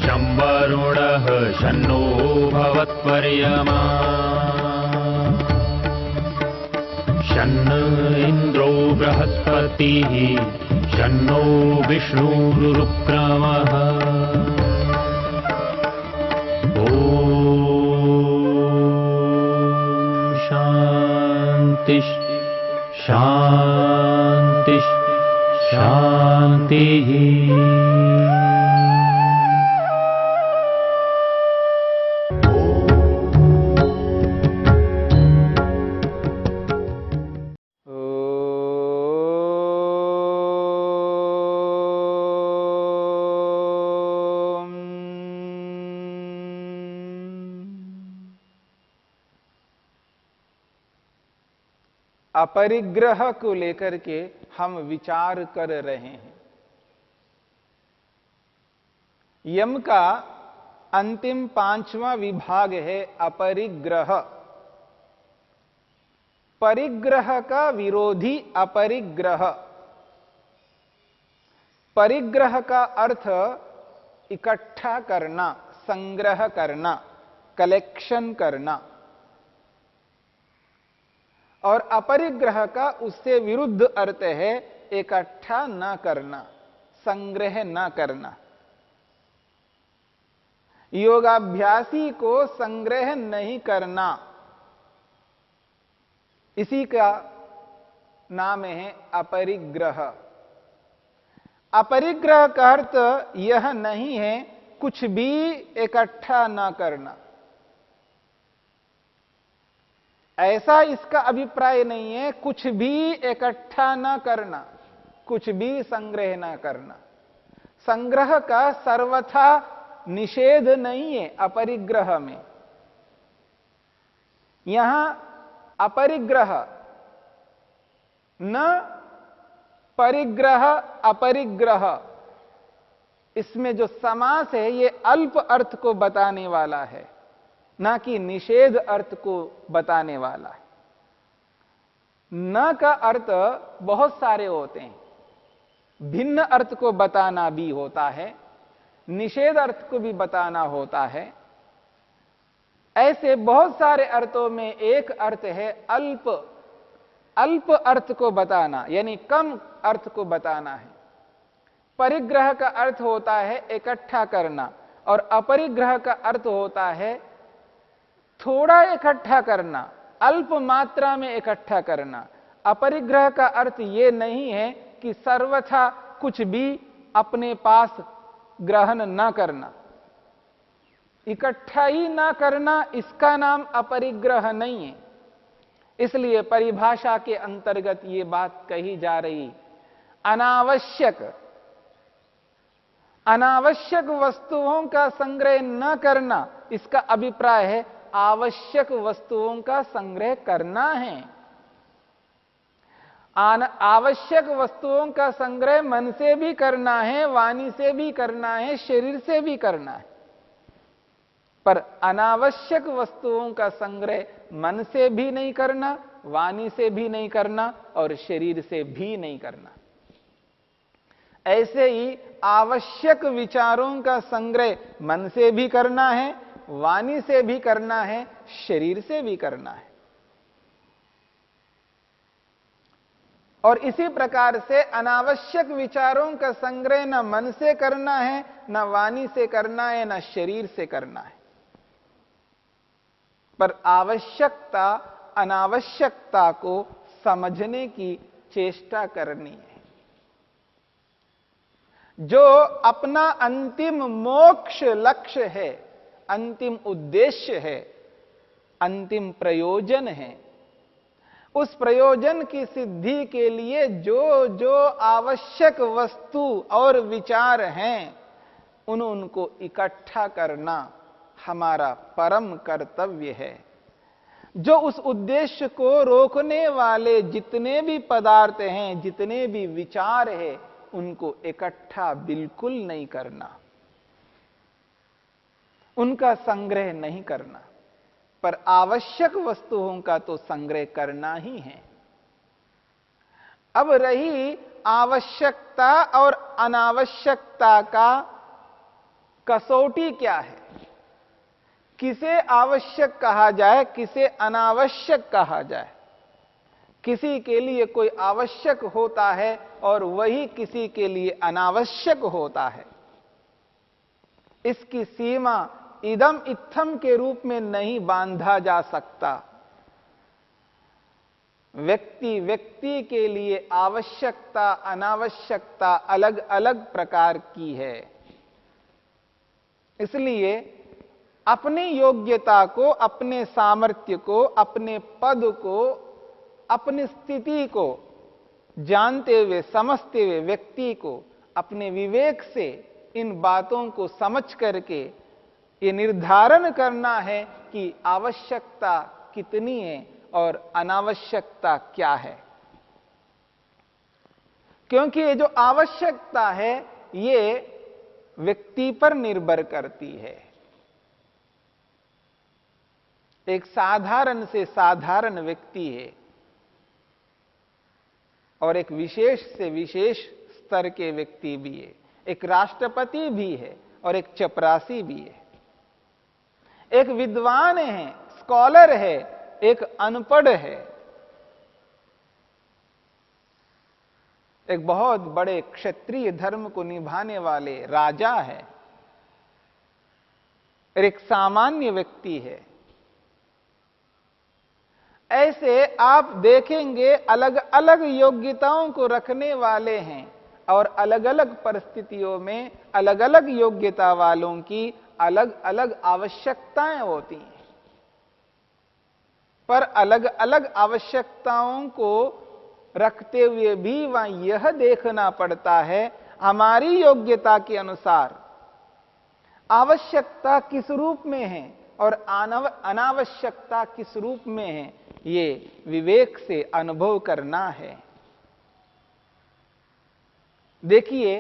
शं वरुणः शन्नो भवत्पर्यमा शन्न इन्द्रो बृहस्पतिः शन्नो विष्णुरुक्रमः ॐ शान्ति शान्ति शान्तिः। अपरिग्रह को लेकर के हम विचार कर रहे हैं। यम का अंतिम 5वां विभाग है अपरिग्रह। परिग्रह का विरोधी अपरिग्रह। परिग्रह का अर्थ इकट्ठा करना, संग्रह करना, कलेक्शन करना, और अपरिग्रह का उससे विरुद्ध अर्थ है इकट्ठा न करना, संग्रह न करना। योगाभ्यासी को संग्रह नहीं करना, इसी का नाम है अपरिग्रह। अपरिग्रह का अर्थ यह नहीं है कुछ भी इकट्ठा न करना। ऐसा इसका अभिप्राय नहीं है कुछ भी इकट्ठा न करना, कुछ भी संग्रह न करना। संग्रह का सर्वथा निषेध नहीं है अपरिग्रह में। यहां अपरिग्रह न परिग्रह अपरिग्रह, इसमें जो समास है ये अल्प अर्थ को बताने वाला है, ना कि निषेध अर्थ को बताने वाला है। न का अर्थ बहुत सारे होते हैं, भिन्न अर्थ को बताना भी होता है, निषेध अर्थ को भी बताना होता है। ऐसे बहुत सारे अर्थों में एक अर्थ है अल्प, अल्प अर्थ को बताना, यानी कम अर्थ को बताना है। परिग्रह का अर्थ होता है इकट्ठा करना, और अपरिग्रह का अर्थ होता है थोड़ा इकट्ठा करना, अल्प मात्रा में इकट्ठा करना। अपरिग्रह का अर्थ यह नहीं है कि सर्वथा कुछ भी अपने पास ग्रहण न करना, इकट्ठा ही ना करना, इसका नाम अपरिग्रह नहीं है। इसलिए परिभाषा के अंतर्गत यह बात कही जा रही, अनावश्यक अनावश्यक वस्तुओं का संग्रह न करना, इसका अभिप्राय है आवश्यक वस्तुओं का संग्रह करना है। आवश्यक वस्तुओं का संग्रह मन से भी करना है, वाणी से भी करना है, शरीर से भी करना है। पर अनावश्यक वस्तुओं का संग्रह मन से भी नहीं करना, वाणी से भी नहीं करना, और शरीर से भी नहीं करना। ऐसे ही आवश्यक विचारों का संग्रह मन से भी करना है, वाणी से भी करना है, शरीर से भी करना है। और इसी प्रकार से अनावश्यक विचारों का संग्रह न मन से करना है, न वाणी से करना है, न शरीर से करना है। पर आवश्यकता अनावश्यकता को समझने की चेष्टा करनी है। जो अपना अंतिम मोक्ष लक्ष्य है, अंतिम उद्देश्य है, अंतिम प्रयोजन है, उस प्रयोजन की सिद्धि के लिए जो जो आवश्यक वस्तु और विचार हैं, उनको इकट्ठा करना हमारा परम कर्तव्य है। जो उस उद्देश्य को रोकने वाले जितने भी पदार्थ हैं, जितने भी विचार हैं, उनको इकट्ठा बिल्कुल नहीं करना, उनका संग्रह नहीं करना। पर आवश्यक वस्तुओं का तो संग्रह करना ही है। अब रही आवश्यकता और अनावश्यकता कसौटी क्या है, किसे आवश्यक कहा जाए, किसे अनावश्यक कहा जाए। किसी के लिए कोई आवश्यक होता है और वही किसी के लिए अनावश्यक होता है। इसकी सीमा इदम इत्थम के रूप में नहीं बांधा जा सकता। व्यक्ति व्यक्ति के लिए आवश्यकता अनावश्यकता अलग अलग प्रकार की है। इसलिए अपनी योग्यता को, अपने सामर्थ्य को, अपने पद को, अपनी स्थिति को जानते हुए, समझते हुए व्यक्ति को अपने विवेक से इन बातों को समझ करके ये निर्धारण करना है कि आवश्यकता कितनी है और अनावश्यकता क्या है। क्योंकि ये जो आवश्यकता है ये व्यक्ति पर निर्भर करती है। एक साधारण से साधारण व्यक्ति है और एक विशेष से विशेष स्तर के व्यक्ति भी है। एक राष्ट्रपति भी है और एक चपरासी भी है। एक विद्वान है, स्कॉलर है, एक अनपढ़ है। एक बहुत बड़े क्षत्रिय धर्म को निभाने वाले राजा है, एक सामान्य व्यक्ति है। ऐसे आप देखेंगे अलग अलग योग्यताओं को रखने वाले हैं और अलग अलग परिस्थितियों में अलग अलग योग्यता वालों की अलग अलग आवश्यकताएं होती हैं। पर अलग अलग आवश्यकताओं को रखते हुए भी वहां यह देखना पड़ता है हमारी योग्यता के अनुसार आवश्यकता किस रूप में है और अनावश्यकता किस रूप में है, ये विवेक से अनुभव करना है। देखिए,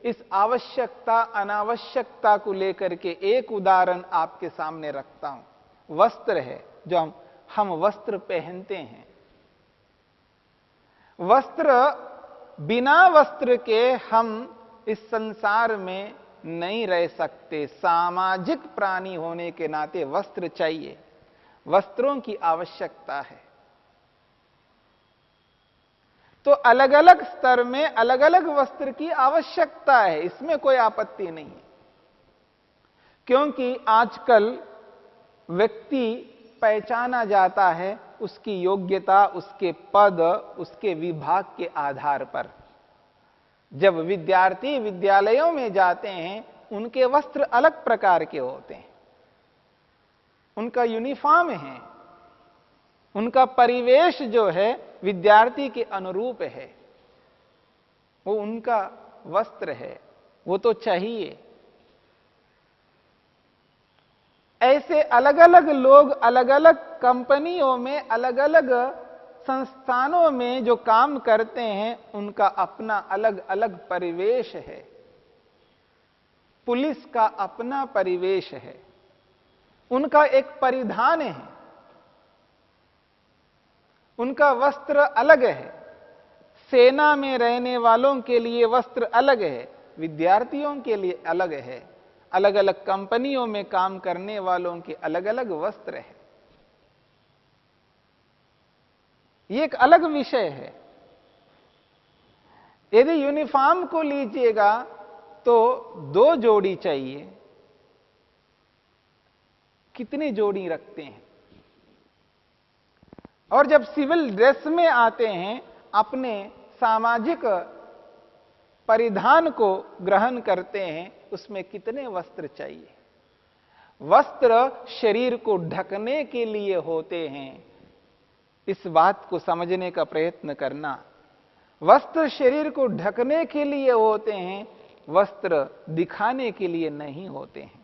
इस आवश्यकता अनावश्यकता को लेकर के एक उदाहरण आपके सामने रखता हूं। वस्त्र है, जो हम वस्त्र पहनते हैं। वस्त्र, बिना वस्त्र के हम इस संसार में नहीं रह सकते। सामाजिक प्राणी होने के नाते वस्त्र चाहिए, वस्त्रों की आवश्यकता है। तो अलग अलग स्तर में अलग अलग वस्त्र की आवश्यकता है, इसमें कोई आपत्ति नहीं है। क्योंकि आजकल व्यक्ति पहचाना जाता है उसकी योग्यता, उसके पद, उसके विभाग के आधार पर। जब विद्यार्थी विद्यालयों में जाते हैं उनके वस्त्र अलग प्रकार के होते हैं, उनका यूनिफॉर्म है, उनका परिवेश जो है विद्यार्थी के अनुरूप है, वो उनका वस्त्र है, वो तो चाहिए। ऐसे अलग अलग लोग अलग अलग कंपनियों में, अलग अलग संस्थानों में जो काम करते हैं उनका अपना अलग अलग परिवेश है। पुलिस का अपना परिवेश है, उनका एक परिधान है, उनका वस्त्र अलग है। सेना में रहने वालों के लिए वस्त्र अलग है, विद्यार्थियों के लिए अलग है। अलग अलग कंपनियों में काम करने वालों के अलग अलग वस्त्र है। ये एक अलग विषय है। यदि यूनिफॉर्म को लीजिएगा तो 2 जोड़ी चाहिए, कितनी जोड़ी रखते हैं? और जब सिविल ड्रेस में आते हैं, अपने सामाजिक परिधान को ग्रहण करते हैं, उसमें कितने वस्त्र चाहिए? वस्त्र शरीर को ढकने के लिए होते हैं, इस बात को समझने का प्रयत्न करना। वस्त्र शरीर को ढकने के लिए होते हैं, वस्त्र दिखाने के लिए नहीं होते हैं।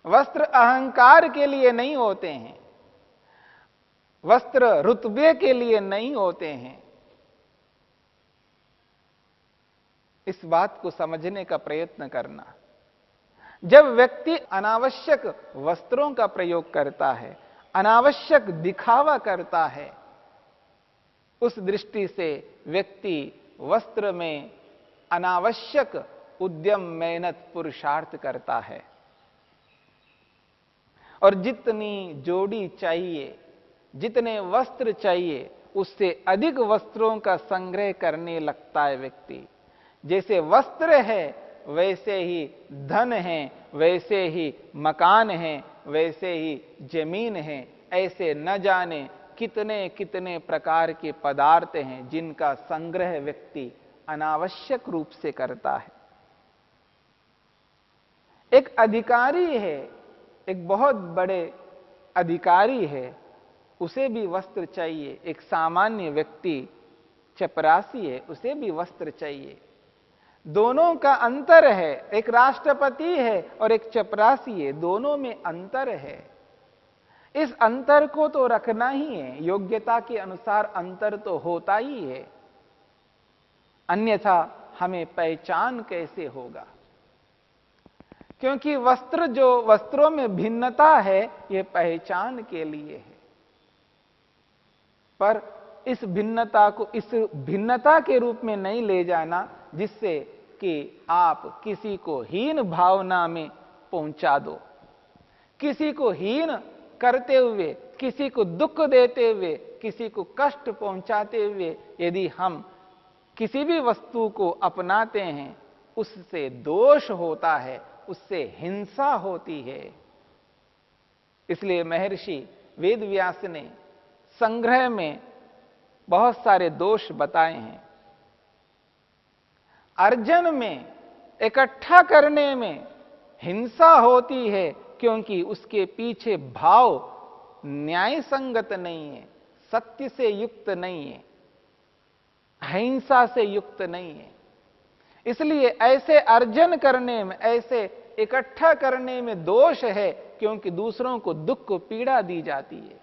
वस्त्र अहंकार के लिए नहीं होते हैं, वस्त्र रुतबे के लिए नहीं होते हैं। इस बात को समझने का प्रयत्न करना। जब व्यक्ति अनावश्यक वस्त्रों का प्रयोग करता है, अनावश्यक दिखावा करता है, उस दृष्टि से व्यक्ति वस्त्र में अनावश्यक उद्यम मेहनत पुरुषार्थ करता है और जितनी जोड़ी चाहिए, जितने वस्त्र चाहिए, उससे अधिक वस्त्रों का संग्रह करने लगता है व्यक्ति। जैसे वस्त्र है वैसे ही धन है, वैसे ही मकान है, वैसे ही जमीन है। ऐसे न जाने कितने कितने प्रकार के पदार्थ हैं जिनका संग्रह व्यक्ति अनावश्यक रूप से करता है। एक अधिकारी है, एक बहुत बड़े अधिकारी है, उसे भी वस्त्र चाहिए। एक सामान्य व्यक्ति चपरासी है, उसे भी वस्त्र चाहिए। दोनों का अंतर है। एक राष्ट्रपति है और एक चपरासी है, दोनों में अंतर है। इस अंतर को तो रखना ही है, योग्यता के अनुसार अंतर तो होता ही है, अन्यथा हमें पहचान कैसे होगा? क्योंकि वस्त्रों में भिन्नता है, यह पहचान के लिए है। पर इस भिन्नता के रूप में नहीं ले जाना जिससे कि आप किसी को हीन भावना में पहुंचा दो। किसी को हीन करते हुए, किसी को दुख देते हुए, किसी को कष्ट पहुंचाते हुए यदि हम किसी भी वस्तु को अपनाते हैं, उससे दोष होता है, उससे हिंसा होती है। इसलिए महर्षि वेदव्यास ने संग्रह में बहुत सारे दोष बताए हैं। अर्जन में, इकट्ठा करने में हिंसा होती है क्योंकि उसके पीछे भाव न्याय संगत नहीं है, सत्य से युक्त नहीं है, अहिंसा से युक्त नहीं है। इसलिए ऐसे अर्जन करने में, ऐसे इकट्ठा करने में दोष है क्योंकि दूसरों को दुख पीड़ा दी जाती है,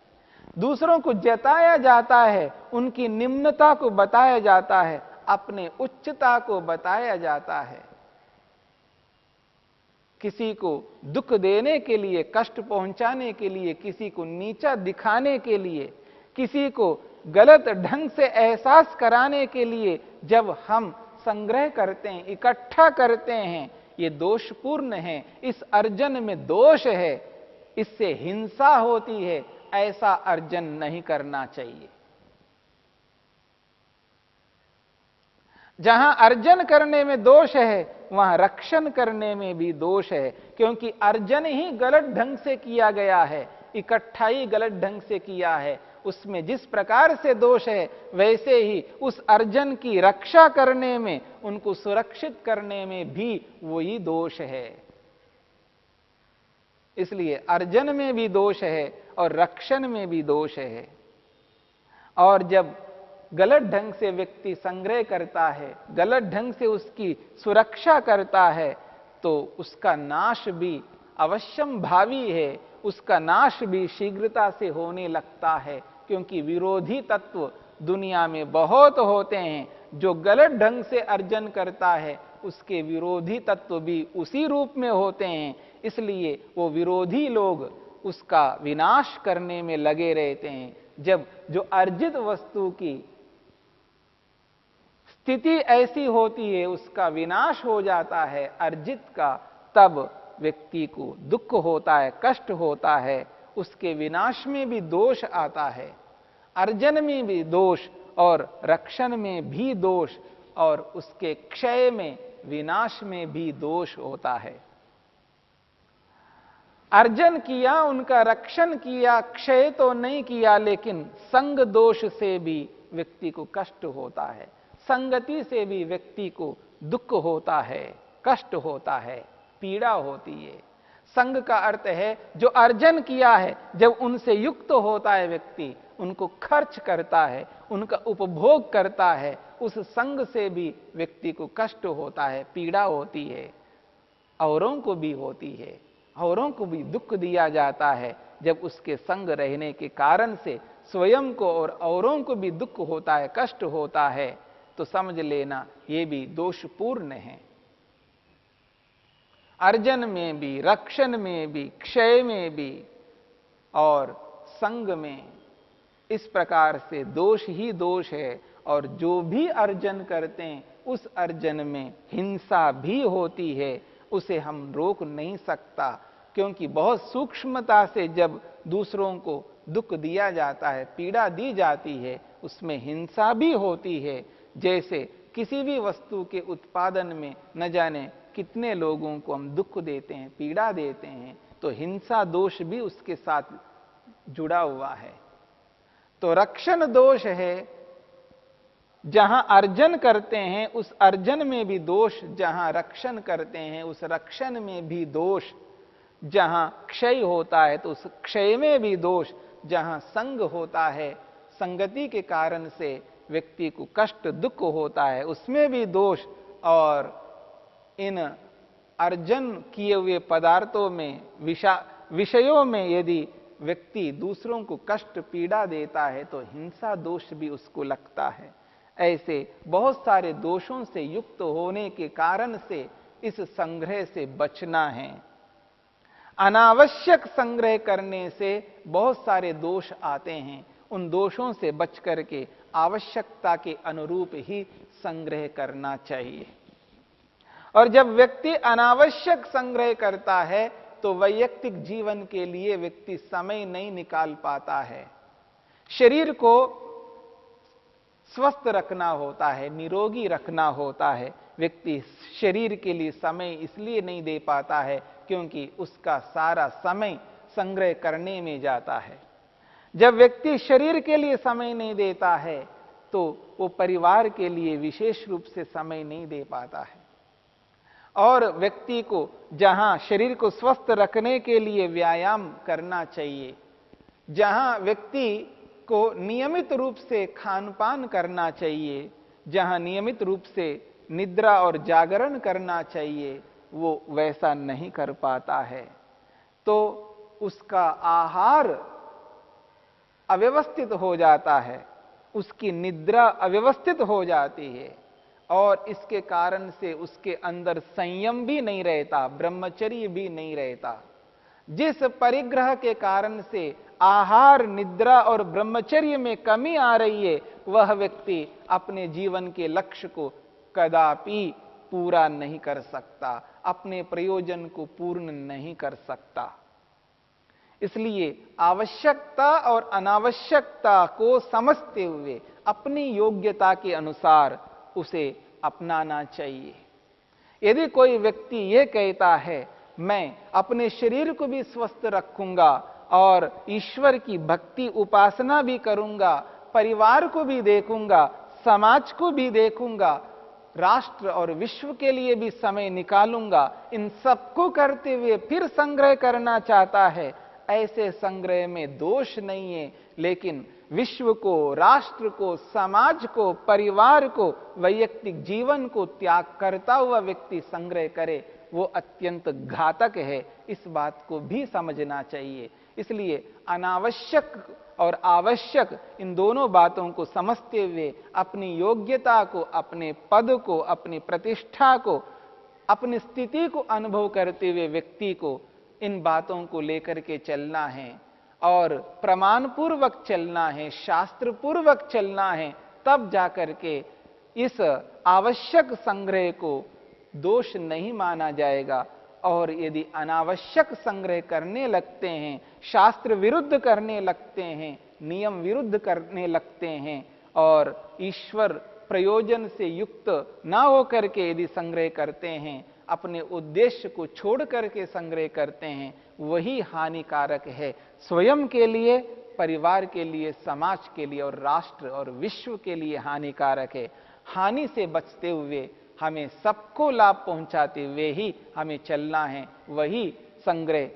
दूसरों को जताया जाता है, उनकी निम्नता को बताया जाता है, अपने उच्चता को बताया जाता है। किसी को दुख देने के लिए, कष्ट पहुंचाने के लिए, किसी को नीचा दिखाने के लिए, किसी को गलत ढंग से एहसास कराने के लिए जब हम संग्रह करते हैं, इकट्ठा करते हैं, ये दोषपूर्ण है। इस अर्जन में दोष है, इससे हिंसा होती है। ऐसा अर्जन नहीं करना चाहिए। जहां अर्जन करने में दोष है, वहां रक्षण करने में भी दोष है, क्योंकि अर्जन ही गलत ढंग से किया गया है, इकट्ठाई गलत ढंग से किया है। उसमें जिस प्रकार से दोष है, वैसे ही उस अर्जन की रक्षा करने में, उनको सुरक्षित करने में भी वही दोष है। इसलिए अर्जन में भी दोष है और रक्षण में भी दोष है। और जब गलत ढंग से व्यक्ति संग्रह करता है, गलत ढंग से उसकी सुरक्षा करता है, तो उसका नाश भी अवश्यम भावी है, उसका नाश भी शीघ्रता से होने लगता है। क्योंकि विरोधी तत्व दुनिया में बहुत होते हैं। जो गलत ढंग से अर्जन करता है, उसके विरोधी तत्व भी उसी रूप में होते हैं। इसलिए वो विरोधी लोग उसका विनाश करने में लगे रहते हैं। जब जो अर्जित वस्तु की स्थिति ऐसी होती है, उसका विनाश हो जाता है अर्जित का, तब व्यक्ति को दुख होता है, कष्ट होता है, उसके विनाश में भी दोष आता है। अर्जन में भी दोष और रक्षण में भी दोष, और उसके क्षय में, विनाश में भी दोष होता है। अर्जन किया, उनका रक्षण किया, क्षय तो नहीं किया, लेकिन संग दोष से भी व्यक्ति को कष्ट होता है, संगति से भी व्यक्ति को दुख होता है, कष्ट होता है, पीड़ा होती है। संग का अर्थ है जो अर्जन किया है, जब उनसे युक्त होता है व्यक्ति, उनको खर्च करता है, उनका उपभोग करता है, उस संग से भी व्यक्ति को कष्ट होता है, पीड़ा होती है, औरों को भी होती है, औरों को भी दुख दिया जाता है। जब उसके संग रहने के कारण से स्वयं को और औरों को भी दुख होता है, कष्ट होता है, तो समझ लेना ये भी दोषपूर्ण है। अर्जन में भी, रक्षण में भी, क्षय में भी और संग में, इस प्रकार से दोष ही दोष है। और जो भी अर्जन करते हैं उस अर्जन में हिंसा भी होती है, उसे हम रोक नहीं सकता, क्योंकि बहुत सूक्ष्मता से जब दूसरों को दुख दिया जाता है, पीड़ा दी जाती है, उसमें हिंसा भी होती है। जैसे किसी भी वस्तु के उत्पादन में न जाने कितने लोगों को हम दुख देते हैं, पीड़ा देते हैं, तो हिंसा दोष भी उसके साथ जुड़ा हुआ है। तो रक्षण दोष है, जहां अर्जन करते हैं उस अर्जन में भी दोष, जहां रक्षण करते हैं उस रक्षण में भी दोष, जहां क्षय होता है तो उस क्षय में भी दोष, जहां संग होता है, संगति के कारण से व्यक्ति को कष्ट दुख होता है, उसमें भी दोष। और इन अर्जन किए हुए पदार्थों में, विषयों में यदि व्यक्ति दूसरों को कष्ट पीड़ा देता है तो हिंसा दोष भी उसको लगता है। ऐसे बहुत सारे दोषों से युक्त होने के कारण से इस संग्रह से बचना है। अनावश्यक संग्रह करने से बहुत सारे दोष आते हैं, उन दोषों से बच करके आवश्यकता के अनुरूप ही संग्रह करना चाहिए। और जब व्यक्ति अनावश्यक संग्रह करता है तो वैयक्तिक जीवन के लिए व्यक्ति समय नहीं निकाल पाता है। शरीर को स्वस्थ रखना होता है, निरोगी रखना होता है, व्यक्ति शरीर के लिए समय इसलिए नहीं दे पाता है क्योंकि उसका सारा समय संग्रह करने में जाता है। जब व्यक्ति शरीर के लिए समय नहीं देता है तो वो परिवार के लिए विशेष रूप से समय नहीं दे पाता है। और व्यक्ति को जहां शरीर को स्वस्थ रखने के लिए व्यायाम करना चाहिए, जहां व्यक्ति को नियमित रूप से खान पान करना चाहिए, जहां नियमित रूप से निद्रा और जागरण करना चाहिए, वो वैसा नहीं कर पाता है, तो उसका आहार अव्यवस्थित हो जाता है, उसकी निद्रा अव्यवस्थित हो जाती है, और इसके कारण से उसके अंदर संयम भी नहीं रहता, ब्रह्मचर्य भी नहीं रहता। जिस परिग्रह के कारण से आहार, निद्रा और ब्रह्मचर्य में कमी आ रही है, वह व्यक्ति अपने जीवन के लक्ष्य को कदापि पूरा नहीं कर सकता, अपने प्रयोजन को पूर्ण नहीं कर सकता। इसलिए आवश्यकता और अनावश्यकता को समझते हुए अपनी योग्यता के अनुसार उसे अपनाना चाहिए। यदि कोई व्यक्ति यह कहता है मैं अपने शरीर को भी स्वस्थ रखूंगा और ईश्वर की भक्ति उपासना भी करूंगा, परिवार को भी देखूंगा, समाज को भी देखूंगा, राष्ट्र और विश्व के लिए भी समय निकालूंगा, इन सबको करते हुए फिर संग्रह करना चाहता है, ऐसे संग्रह में दोष नहीं है। लेकिन विश्व को, राष्ट्र को, समाज को, परिवार को, वैयक्तिक जीवन को त्याग करता हुआ व्यक्ति संग्रह करे, वो अत्यंत घातक है। इस बात को भी समझना चाहिए। इसलिए अनावश्यक और आवश्यक इन दोनों बातों को समझते हुए अपनी योग्यता को, अपने पद को, अपनी प्रतिष्ठा को, अपनी स्थिति को अनुभव करते हुए व्यक्ति को इन बातों को लेकर के चलना है और प्रमाण पूर्वक चलना है, शास्त्र पूर्वक चलना है, तब जाकर के इस आवश्यक संग्रह को दोष नहीं माना जाएगा। और यदि अनावश्यक संग्रह करने लगते हैं, शास्त्र विरुद्ध करने लगते हैं, नियम विरुद्ध करने लगते हैं और ईश्वर प्रयोजन से युक्त ना होकर के यदि संग्रह करते हैं, अपने उद्देश्य को छोड़ करके संग्रह करते हैं, वही हानिकारक है, स्वयं के लिए, परिवार के लिए, समाज के लिए और राष्ट्र और विश्व के लिए हानिकारक है। हानि से बचते हुए, हमें सबको लाभ पहुंचाते हुए ही हमें चलना है, वही संग्रह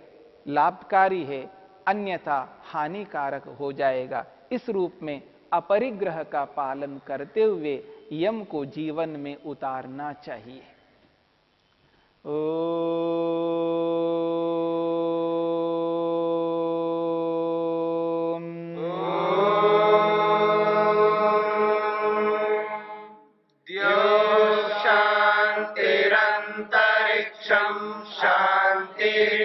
लाभकारी है, अन्यथा हानिकारक हो जाएगा। इस रूप में अपरिग्रह का पालन करते हुए यम को जीवन में उतारना चाहिए। शांतिरंतरिक्षं शांतिर्पृथिवी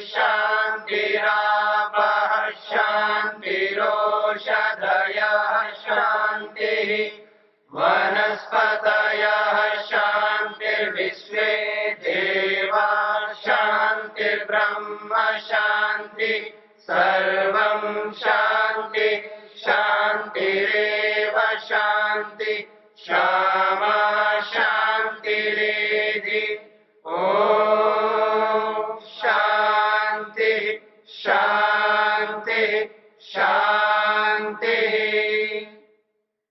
शांतिरापः शांतिरोषधयः शांतिः वनस्पतिः बृहस्पतयः शान्तिर्विश्वे देवा शान्तिर्ब्रह्म शान्ति सर्वं